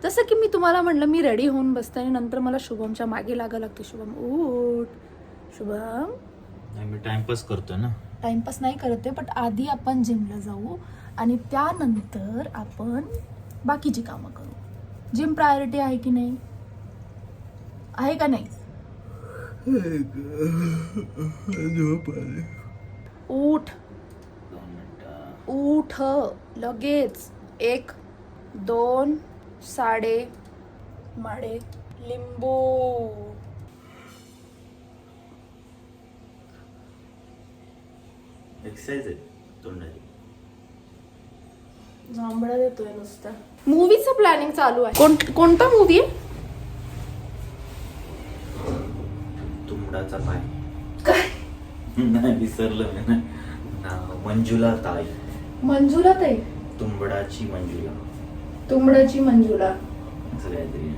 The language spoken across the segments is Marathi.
जसं की मी तुम्हाला म्हणलं, मी रेडी होऊन बसते आणि नंतर मला शुभमच्या मागे लागा लागते. शुभम उठ, शुभम. मी टाइमपास करतोय ना. टाइमपास नाही करत आहे, बट आधी आपण जिमला जाऊ आणि त्यानंतर आपण बाकीची कामं करू. जिम प्रायोरिटी आहे की नाही? आहे का नाही? उठ उठ लगेच. 1 2 साडे माडे लिंबू. एक्सरसाइज आहे तोंडाची. जांभळा देतोय नुसता. मूवीचं प्लॅनिंग चालू आहे. कोणता मूवी आहे? तुंबडाचा पाय. काय? नाही विसरलं मी ना. मंजुला ताई. मंजुला ताई. तुंबडाची मंजुला. तुंबडाची मंजुला. असं काहीतरी.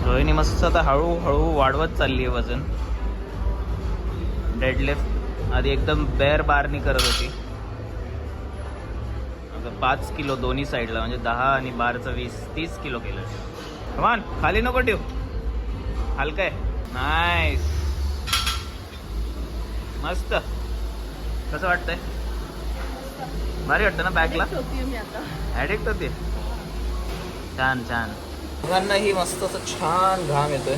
रोहिणी मस्त आता हळूहळू वाढवत चालली आहे वजन. डेडलिफ्ट आधी एकदम बेअर बारनी करत होती, आता 5 किलो दोन्ही साईडला, म्हणजे 10 आणि बारचं 20-30 किलो केलं. कमान खाली नको ठेव, हलकं आहे. नाईस, मस्त. कसं वाटतंय? भारी वाटतं ना? बॅकला ॲडिक्ट होती. छान छान. दोघांनाही मस्त असं छान घाम येतोय.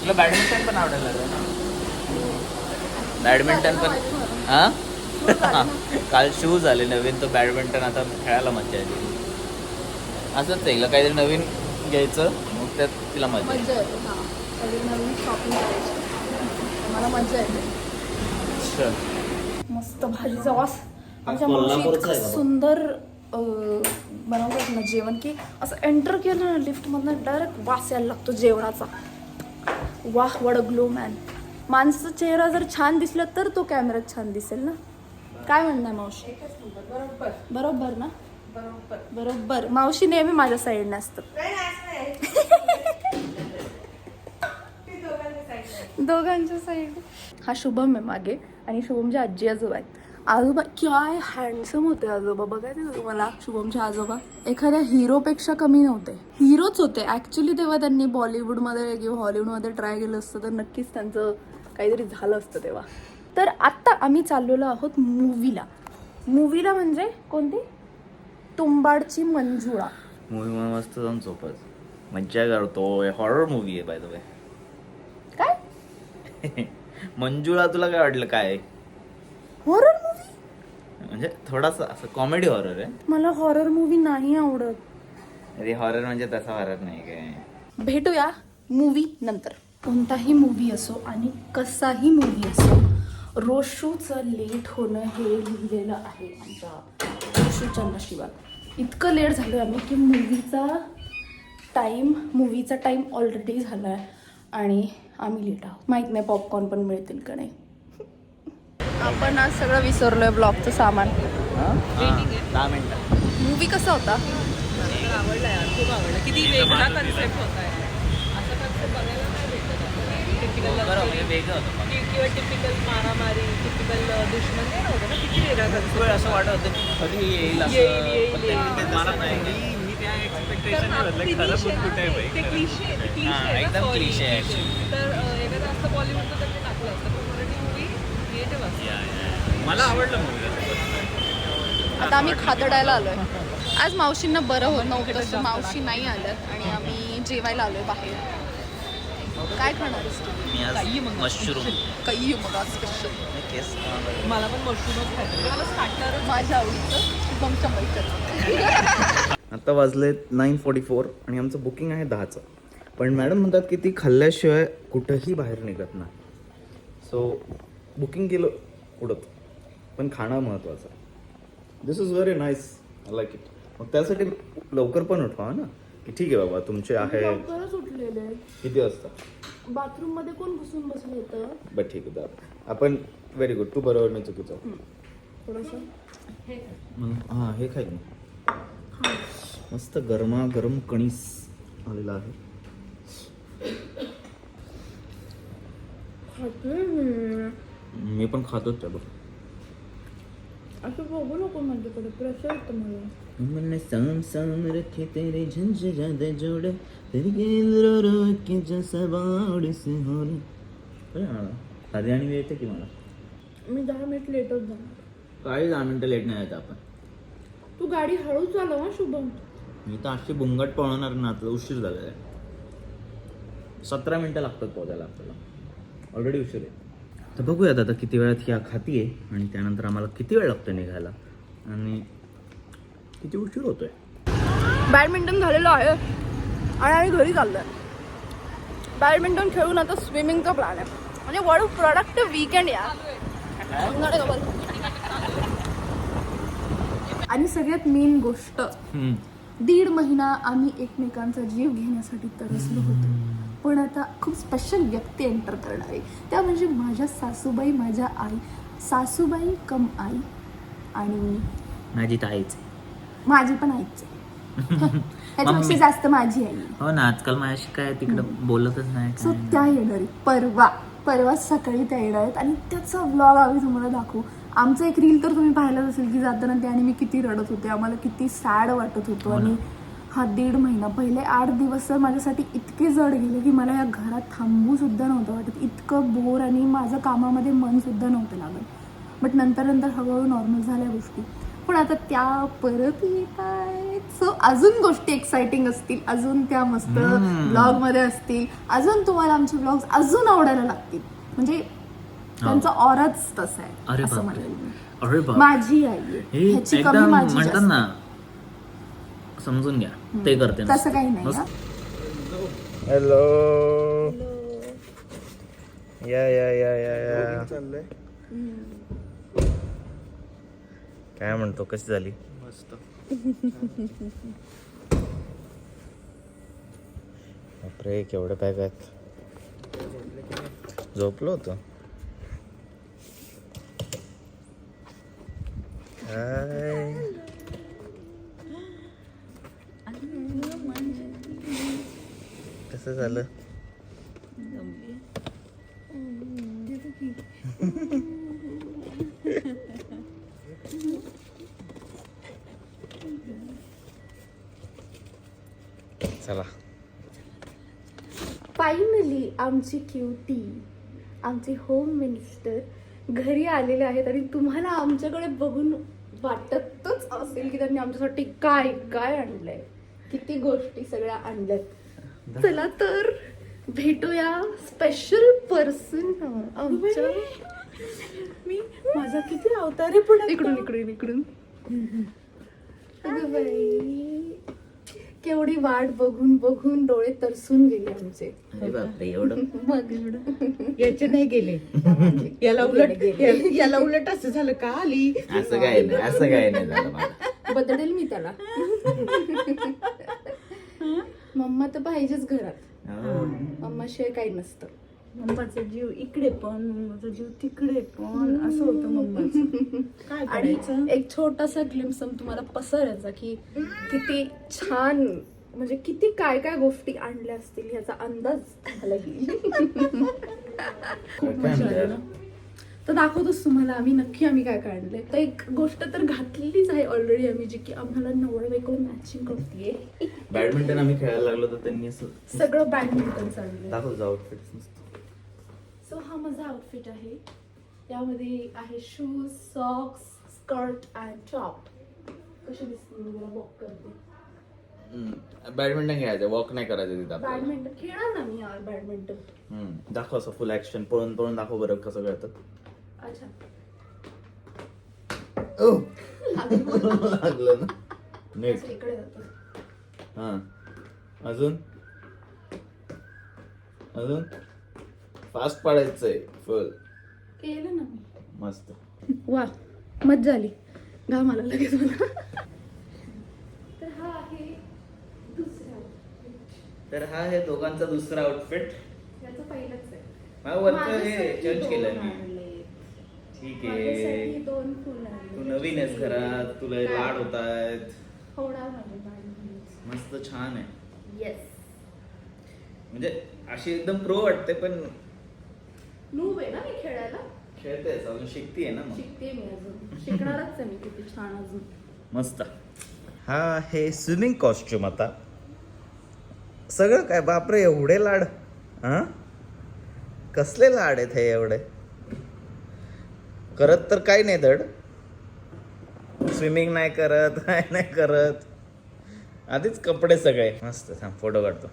तुला बॅडमिंटन पण आवडायला लागलं ना? बॅडमिंटन पण. हां काल शूज आले नवीन, तो बॅडमिंटन आता खेळायला मजा येते. असंच आहे, काहीतरी नवीन घ्यायचं, मग त्यात तिला मजा येते. नवीन शॉपिंग करायची, मला मजा येते. मस्त भाजीचा वास. आमच्या मावशी इतकं सुंदर बनवतात ना जेवण, की असं एंटर केलं ना लिफ्टमधनं डायरेक्ट वास यायला लागतो जेवणाचा. वाह, वड ग्लो मॅन. माणसाचा चेहरा जर छान दिसला तर तो कॅमेऱ्यात छान दिसेल ना. काय म्हणणं आहे मावशी? बरोबर ना? बरोबर. मावशी नेहमी माझ्या साईडने असतात. दोघांच्या साईड. हा शुभम आहे मागे आणि शुभमचे आजी आजोबा आहेत. आजोबा काय हँडसम होते आजोबा, बघायचे का तुम्हाला? शुभमचे आजोबा एखाद्या हिरोपेक्षा कमी नव्हते, हिरोच होते ॲक्च्युली. तेव्हा त्यांनी बॉलिवूडमध्ये किंवा हॉलिवूडमध्ये ट्राय केलं असतं तर नक्कीच त्यांचं काहीतरी झालं असतं तेव्हा. तर आत्ता आम्ही चाललेलो आहोत मूवीला. मूवीला म्हणजे कोणती? तुंबाडची मंजुळा. मूवी मस्त जाऊन झोपत मज्जा करतो. हॉरर मूवी आहे बाय द वे. काय मंजुळा तुला काय वाटलं? काय हॉरर मूवी? म्हणजे थोडासा असं कॉमेडी हॉरर आहे. मला हॉरर मूवी नाही आवडत. अरे हॉरर म्हणजे तसा हॉरर नाही काय. भेटूया मूवी नंतर. कोणताही मूवी असो आणि कसाही मूवी असो, रोशूचं लेट होणं हे लिहिलेलं आहे आमच्या रोशूच्या नशिबात. इतकं लेट झालो आम्ही की मूवीचा टाईम ऑलरेडी झाला आहे आणि आम्ही लेट आहोत. माहीत नाही पॉपकॉर्न पण मिळतील का नाही. आपण आज सगळं विसरलोय ब्लॉगचं सामान. 10 मिनिटं. मूवी कसा होता? आवडला यार, खूप आवडला. किती वेगळा कन्सेप्ट होता आहे. असं कन्सेप्ट बघायला नाही भेटत आता. टिपिकल वेगळं होतं. किंवा टिपिकल मारामारी, टिपिकल दुश्मन नाही नव्हतं ना. किती वेगळा कन्सेप्ट. असं वाटत होतं की कधी येईल येईल. मला नाही. मी त्या एक्सपेक्टेशन ते क्लिशे एकदम क्लिशे आहे ॲक्च्युली. तर एखादं असतं बॉलिवूडचं तर ते टाकलं असतं, पण मराठी मूवी क्रिएटिव्ह असतं. मला आवडलं मूवी. आता आम्ही खादडायला आलोय. आज मावशींना बरं होत नव्हतं तर मावशी नाही आल्यात आणि आम्ही जेवायला आलोय बाहेर. काय खाणार मी आज मशरूम. काही मग आज स्पेशल केस मला पण मशरूमच खायचं. मला स्टार्टर माझ्या आवडीचं शुभमच्या मैत्रीचं. आता वाजले 9:44 आणि आमचं बुकिंग आहे 10चं. पण मॅडम म्हणतात की ती खाल्ल्याशिवाय कुठंही बाहेर निघत नाही. सो बुकिंग केलं उडत, पण खाणं महत्त्वाचं आहे. This is very nice, I like it. मग त्यासाठी लवकर पण उठवा ना, की ठीक आहे बाबा तुमचे आहे. लवकरच उठलेले. किती वाजता? बाथरूम मध्ये कोण घुसून बसलं होतं? बरं ठीक आहे आपण. Very good. तू बरोबर, मी चुकीचं. थोडंसं हां हे खाईल ना. मस्त गरमागरम कणीस आलेला आहे. मी पण खातोच त्या बघ. असं बघू नको माझ्याकडे, प्रेशर येतं मला. हमने साम साम रखे तेरे झंझ ज्यादा जोड़ तेरी गेंद रो रो के जैसा बाड़ से हो रे आधी आणि येते की मला मी 10 मिनिट लेटच जाणार. काही 10 मिनिटं लेट नाही येत आपण. तू गाडी हळू चालव हा शुभम. मी तर अशी बुंगट पळवणार ना आता उशीर झालेला आहे. 17 मिनिटं लागतात पोहोचायला आपल्याला. ऑलरेडी उशीर आहे. तर बघूयात आता किती वेळात ही खाती आहे आणि त्यानंतर आम्हाला किती वेळ लागतो निघायला आणि किती उशीर होतोय. बॅडमिंटन झालेलं आहे आणि आम्ही घरी चाललोय. बॅडमिंटन खेळून आता स्विमिंगचा प्लॅन आहे. म्हणजे वॉट प्रोडक्टिव्ह वीकेंड यार. आणि सगळ्यात मेन गोष्ट 1.5 महिना आम्ही एकमेकांचा जीव घेण्यासाठी तरसलो होतो. पण आता खूप स्पेशल व्यक्ती एंटर करणार आहे. त्या म्हणजे माझ्या सासूबाई, माझ्या आई. सासूबाई कम आई आणि माझी ताईच. माझी पण आईच आहे. त्याच्यापेक्षा जास्त माझी आई. हो ना, आजकाल माझ्याशी काय तिकडं बोलतच नाही. सो त्या येणार आहे परवा सकाळी त्या येणार आहेत आणि त्याचा व्लॉग आम्ही तुम्हाला दाखवू. आमचं एक रील तर तुम्ही पाहिलाच असेल की जाताना ते आणि मी किती रडत होते. आम्हाला किती सॅड वाटत होतो. आणि हा 1.5 महिना पहिले 8 दिवस तर माझ्यासाठी इतके जड गेले की मला या घरात थांबू सुद्धा नव्हतं वाटत. इतकं बोर आणि माझं कामामध्ये मन सुद्धा नव्हतं लागत. बट नंतर हळूहळू नॉर्मल झाल्या गोष्टी. पण आता त्या परत येत आहेत. सो अजून गोष्टी एक्साइटिंग असतील, अजून त्या मस्त ब्लॉग मध्ये असतील, अजून तुम्हाला आमचे ब्लॉग्स अजून आवडायला लागतील. म्हणजे त्यांचा ऑराच तसा आहे असं म्हणेल. माझी आई आहे ह्याची कमी माझी म्हणतात ना, समजून घ्या ते करते तसं काही नाही. हॅलो या चाललंय. काय म्हणतो, कशी झाली? मस्त. बापरे केवढे पॅक आहेत. झोपलो होतो. कसं झालं? चला. फायनली आमची क्युटी, आमचे होम मिनिस्टर घरी आलेले आहेत. आणि तुम्हाला आमच्याकडे बघून वाटतच असेल की त्यांनी आमच्यासाठी काय काय आणलंय, किती गोष्टी सगळ्या आणल्यात. चला तर भेटूया स्पेशल पर्सन आमच्या. मी माझा किती अवतार आहे. पण इकडून अगं बाई, केवढी वाट बघून बघून डोळे तरसून गेले आमचे. बापरे एवढं. मग एवढं याचे नाही गेले. याला उलट असं झालं का आली. असं काय नाही झालं मला. बदलेल मी त्याला. मम्मा तर पाहिजेच घरात. मम्माशिवाय काही नसतं. मम्माचा जीव इकडे पण, मम्माचा जीव तिकडे पण, असं होतं मम्माचं. काय आणि करायचं. एक छोटासा ग्लिम्स तुम्हाला पसरायचा की किती छान, म्हणजे किती काय काय गोष्टी आणल्या असतील ह्याचा अंदाज मला येईल. खूप मजा आली ना. तर दाखवतोच तुम्हाला आम्ही काय काय आणलंय. तर एक गोष्ट तर घातलेलीच आहे ऑलरेडी आम्ही, जी की आम्हाला नवरा बायको मॅचिंग करतीये. बॅडमिंटन आम्ही खेळायला लागलो तर त्यांनी असं सगळं बॅडमिंटन आणलंय. दाखव जाऊ आउटफिट. सो हा माझा आउटफिट आहे. यामध्ये आहे shoes, socks, skirt and top. कशी दिसते मी जरा वॉक करते. बॅडमिंटन खेळायचं, वॉक नाही करायचं तिथं. बॅडमिंटन खेळा ना मी यार बॅडमिंटन. दाखव असं फुल ऍक्शन पळून पळून दाखव बरं कसं खेळतात. अच्छा लागलं ना नीट. इकडे जातो. हा अजून फास्ट पाडायचंय फुल. केलं ना मी. मस्त. वा मज्जा आली. घाम आला लगेच मला. तर हा आहे दुसरा outfit. तर हा आहे दोघांचा दुसरा आउटफिट. याचं पहिलंच आहे. वरचं हे माझ्यासाठी चेंज केलं 2 मी. आणले. ठीक माझ्यासाठी आहे. 2 फुलं आणले. तू नवीन आहेस घरात, तुला लाड होत आहेत. होणार माझे बाळं. मस्त छान आहे. येस. म्हणजे अशी एकदम प्रो वाटते पण नूब आहे ना मी खेळायला. खेळतेस अजून, शिकतीये ना मग. शिकते मी अजून. शिकणारच आहे मी किती छान अजून. मस्त. हा हे स्विमिंग कॉस्ट्युम आता सगळं काय बापरे एवढे लाड हा कसले लाड आहेत हे एवढे करत तर काय नाही धड स्विमिंग नाही करत काय नाही करत आधीच कपडे सगळे मस्त थांब फोटो काढतो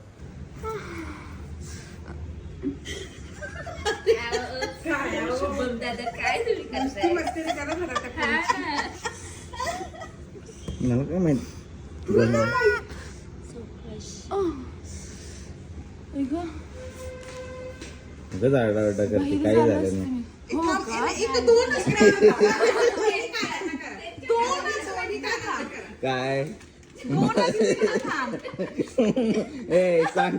मला काय माहित उगाच आरडाओरडा करते काही झालं नाही काय ए सांग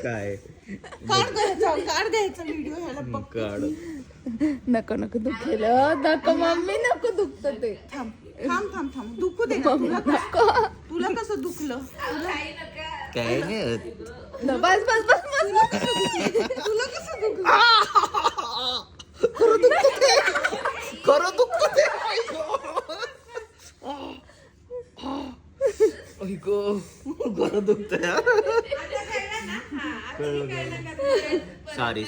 काय काढ नको नको दुखेल नको मम्मी नको दुखत ते थांब दुखू दे नको तुला कसं दुखलं काय नाही बस बस बस तुला कसं दुखलं खरं दुखत ते खरं दुखत सॉरी